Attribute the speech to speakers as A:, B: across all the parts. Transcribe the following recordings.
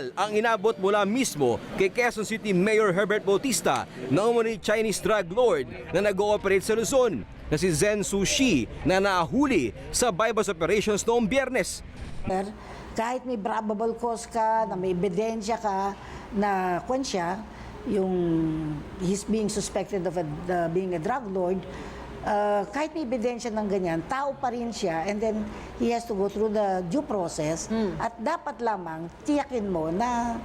A: kriminal ang inabot mula mismo kay Quezon City Mayor Herbert Bautista na umano'y Chinese drug lord na nag-ooperate sa Luzon na si Zen Sushi na nahuli sa bypass operations noong Biyernes.
B: Kahit may probable cause ka, na may ebidensya ka, na siya, yung he's being suspected of being a drug lord, kahit may ebidensya ng ganyan, tao pa rin siya, and then he has to go through the due process at dapat lamang tiyakin mo na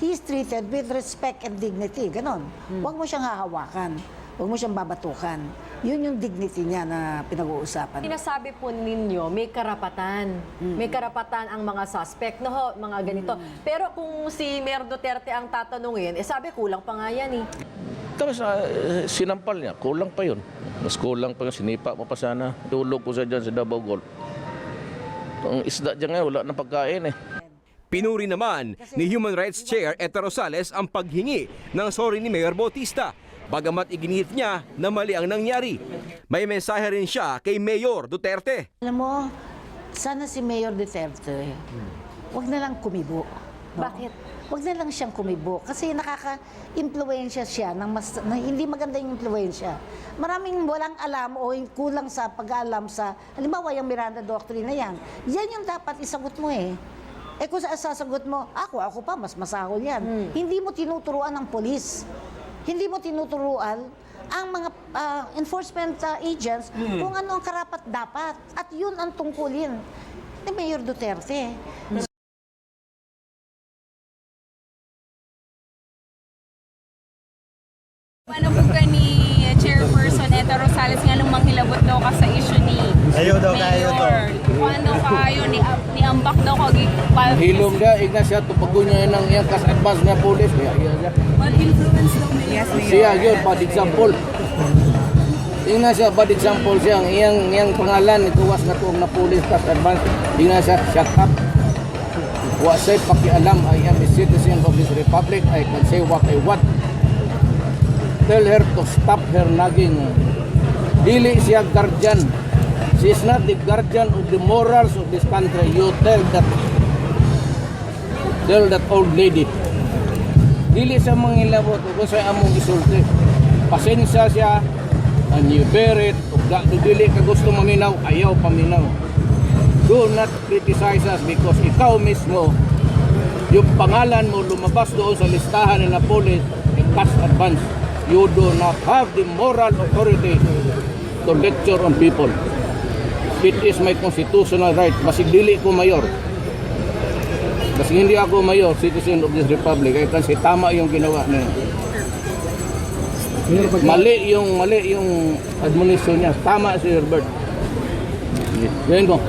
B: he is treated with respect and dignity. Ganon. Huwag mo siyang hahawakan. Huwag mo siyang babatukan. Yun yung dignity niya na pinag-uusapan.
C: Sinasabi po ninyo, may karapatan. May karapatan ang mga suspect, no, mga ganito. Pero kung si Mayor Duterte ang tatanungin, sabi kulang pa nga yan eh.
D: Tapos sinampal niya, kulang pa yun. Mas kulang pa yun, sinipa mo pa sana. Tulog ko sa dyan sa Davao Gold. Ang isda dyan ngayon, wala nang pagkain eh.
A: Pinuri naman ni Human Rights Chair Etta Rosales ang paghingi ng sorry ni Mayor Bautista. Bagamat iginit niya na mali ang nangyari. May mensahe rin siya kay Mayor Duterte.
B: Alam mo, sana si Mayor Duterte, wag na lang kumibo. No?
C: Bakit?
B: Wag na lang siyang kumibo kasi nakaka-impluwensya siya ng hindi maganda yung impluwensya. Maraming walang alam o kulang sa pag-aalam sa, halimbawa yung Miranda Doctrine na yan, yan yung dapat isagot mo eh. Eh kung sasagot mo, ako pa, mas masahol yan. Hindi mo tinuturuan ng polis. Hindi mo tinuturuan ang mga enforcement agents kung ano ang karapat-dapat. At yun ang tungkulin ni Mayor Duterte.
E: Ano po ka ni Chairperson Etta Rosales nga nung manghilabot daw ka sa issue ni
F: Ayaw daw kayo to.
E: Mayor. Kung ano kayo, ni ambak daw ka.
D: Hilom dia, igna siya, tupagunya ng iyang kas-advance na pulis. Kaya iya siya.
E: Mag-influence daw Mayor.
D: Siya yun, bad example. Igna siya, bad example siya. Ang iyang pangalan, ituwas na tuong na pulis, kas-advance. Igna siya, shut up. Wa sa'y pakialam, I am a citizen of this republic. I can say what I want. Tell her to stop her nagging. Dili siya guardian. She is not the guardian of the morals of this country. You tell that old lady. Dili sa manghilabot kung sa among gisulti. Pasensya siya and you bear it. Ug dili ka gusto maminaw, ayaw paminaw. Do not criticize us because ikaw mismo yung pangalan mo lumabas doon sa listahan ng police and past advance. You do not have the moral authority to lecture on people. It is my constitutional right. Basig dili ko mayor. Basig hindi ako mayor, citizen of this republic. Kaya kasi tama yung ginawa niya. Mali yung admonition niya. Tama si Herbert. Yan ko.